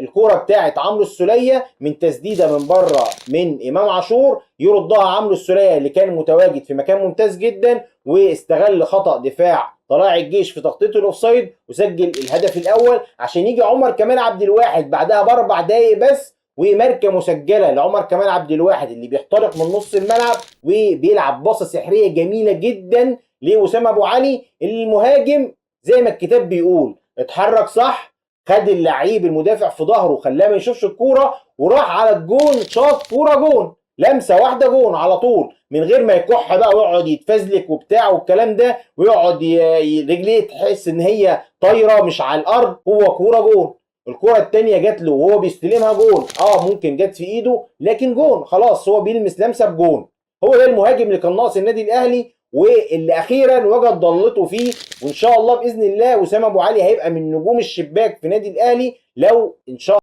الكوره بتاعت عمرو السوليه من تسديده من بره من امام عاشور، يردها عمرو السوليه اللي كان متواجد في مكان ممتاز جدا، واستغل خطا دفاع طلائع الجيش في تغطيه الاوفسايد وسجل الهدف الاول، عشان يجي عمر كمال عبد الواحد بعدها باربع دقائق بس وماركه مسجله لعمر كمال عبد الواحد اللي بيخترق من نص الملعب وبيلعب باصه سحريه جميله جدا لوسام ابو علي. المهاجم زي ما الكتاب بيقول اتحرك صح، خد اللعيب المدافع في ظهره خلاه ما يشوفش الكوره، وراح على الجون شاط كوره جون، لمسه واحده جون على طول من غير ما يكح بقى ويقعد يتفزلك وبتاع والكلام ده، ويقعد رجليه تحس ان هي طايره مش على الارض، هو كوره جون. الكوره الثانيه جات له وهو بيستلمها جون، ممكن جت في ايده لكن جون، خلاص هو بيلمس لمسه بجون. هو ده المهاجم اللي كان ناقص النادي الاهلي واللي اخيرا وجد ضلته فيه، وان شاء الله باذن الله وسام ابو علي هيبقى من نجوم الشباك في نادي الاهلي لو ان شاء الله